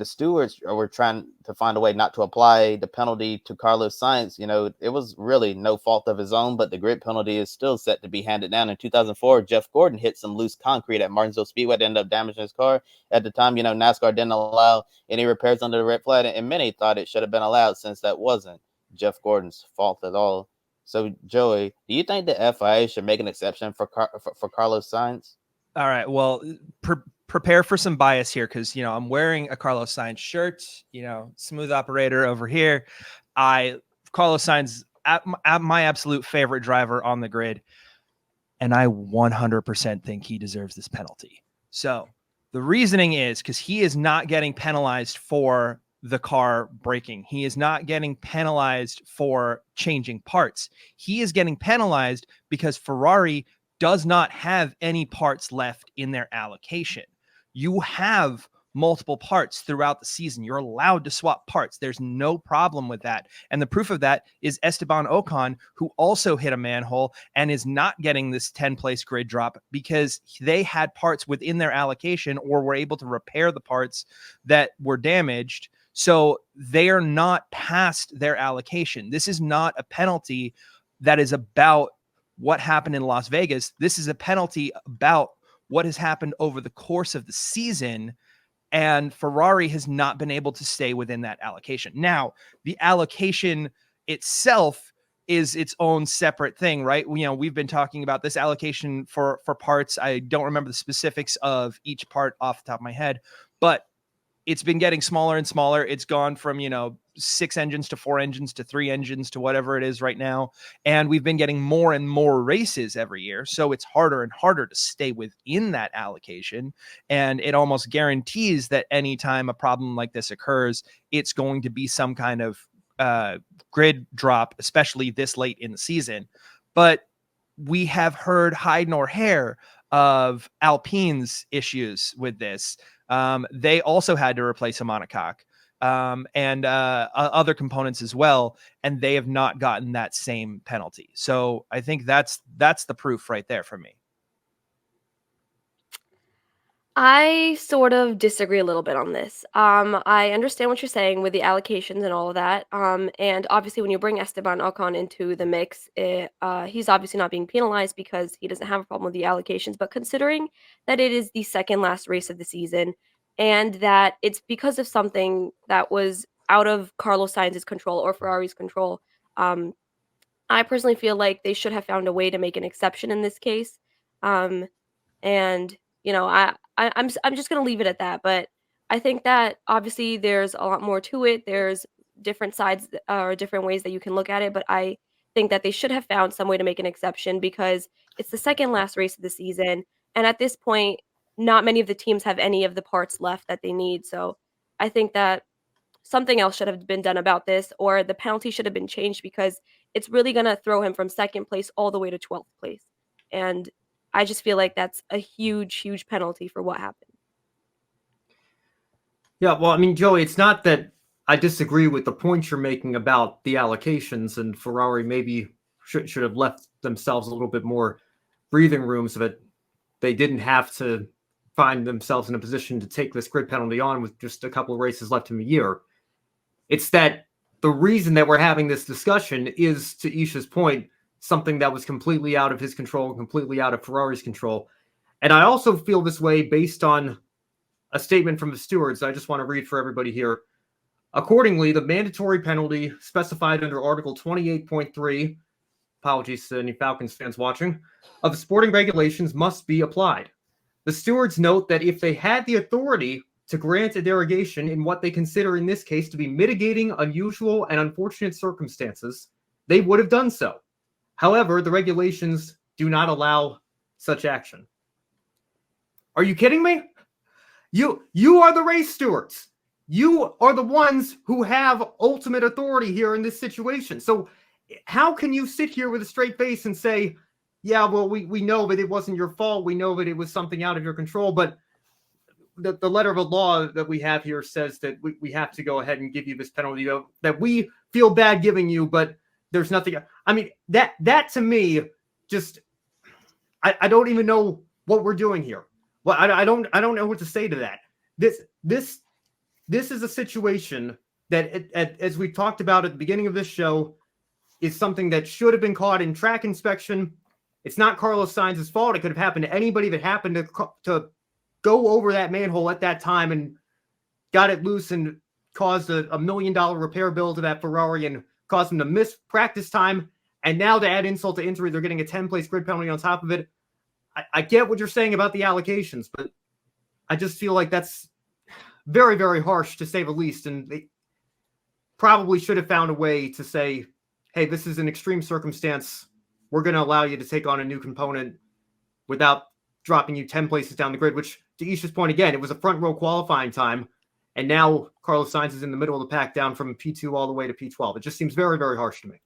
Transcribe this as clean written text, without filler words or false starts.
the stewards were trying to find a way not to apply the penalty to Carlos Sainz. It was really no fault of his own, but the grid penalty is still set to be handed down. In 2004, Jeff Gordon hit some loose concrete at Martinsville Speedway that ended up damaging his car. At the time, NASCAR didn't allow any repairs under the red flag, and many thought it should have been allowed since that wasn't Jeff Gordon's fault at all. So, Joey, do you think the FIA should make an exception for Carlos Sainz? All right. Well, prepare for some bias here because, I'm wearing a Carlos Sainz shirt, smooth operator over here. Carlos Sainz, my absolute favorite driver on the grid. And I 100% think he deserves this penalty. So the reasoning is because he is not getting penalized for the car breaking. He is not getting penalized for changing parts. He is getting penalized because Ferrari does not have any parts left in their allocation. You have multiple parts throughout the season. You're allowed to swap parts. There's no problem with that. And the proof of that is Esteban Ocon, who also hit a manhole and is not getting this 10-place grid drop because they had parts within their allocation or were able to repair the parts that were damaged. So they are not past their allocation. This is not a penalty that is about what happened in Las Vegas. This is a penalty about what has happened over the course of the season, and Ferrari has not been able to stay within that allocation. Now, the allocation itself is its own separate thing, right? We've been talking about this allocation for parts. I don't remember the specifics of each part off the top of my head, but it's been getting smaller and smaller. It's gone from, 6 engines to 4 engines to 3 engines to whatever it is right now. And we've been getting more and more races every year. So it's harder and harder to stay within that allocation. And it almost guarantees that anytime a problem like this occurs, it's going to be some kind of grid drop, especially this late in the season. But we have heard hide nor hair of Alpine's issues with this. They also had to replace a monocoque and other components as well, and they have not gotten that same penalty. So I think that's the proof right there for me. I sort of disagree a little bit on this. I understand what you're saying with the allocations and all of that. And obviously when you bring Esteban Ocon into the mix, he's obviously not being penalized because he doesn't have a problem with the allocations. But considering that it is the second last race of the season and that it's because of something that was out of Carlos Sainz's control or Ferrari's control, I personally feel like they should have found a way to make an exception in this case. And I'm just gonna leave it at that. But I think that obviously there's a lot more to it. There's different sides or different ways that you can look at it. But I think that they should have found some way to make an exception because it's the second last race of the season, and at this point, not many of the teams have any of the parts left that they need. So I think that something else should have been done about this, or the penalty should have been changed because it's really gonna throw him from second place all the way to 12th place. And I just feel like that's a huge, huge penalty for what happened. Yeah, well, I mean, Joey, it's not that I disagree with the points you're making about the allocations, and Ferrari maybe should have left themselves a little bit more breathing room so that they didn't have to find themselves in a position to take this grid penalty on with just a couple of races left in the year. It's that the reason that we're having this discussion is, to Esha's point, something that was completely out of his control, completely out of Ferrari's control. And I also feel this way based on a statement from the stewards. I just want to read for everybody here. Accordingly, the mandatory penalty specified under Article 28.3, apologies to any Falcons fans watching, of the sporting regulations must be applied. The stewards note that if they had the authority to grant a derogation in what they consider in this case to be mitigating unusual and unfortunate circumstances, they would have done so. However, the regulations do not allow such action. Are you kidding me? You are the race stewards. You are the ones who have ultimate authority here in this situation. So how can you sit here with a straight face and say, yeah, well, we know that it wasn't your fault. We know that it was something out of your control. But the letter of the law that we have here says that we have to go ahead and give you this penalty that we feel bad giving you, but there's nothing. I mean, that to me, just, I don't even know what we're doing here. Well, I don't know what to say to that. this is a situation that, as we talked about at the beginning of this show, is something that should have been caught in track inspection. It's not Carlos Sainz's fault. It could have happened to anybody that happened to go over that manhole at that time and got it loose and caused a $1 million repair bill to that Ferrari and caused them to miss practice time. And now to add insult to injury, they're getting a 10-place grid penalty on top of it. I get what you're saying about the allocations, but I just feel like that's very, very harsh to say the least. And they probably should have found a way to say, hey, this is an extreme circumstance. We're going to allow you to take on a new component without dropping you 10 places down the grid, which, to Esha's point again, it was a front row qualifying time. And now Carlos Sainz is in the middle of the pack down from P2 all the way to P12. It just seems very, very harsh to me.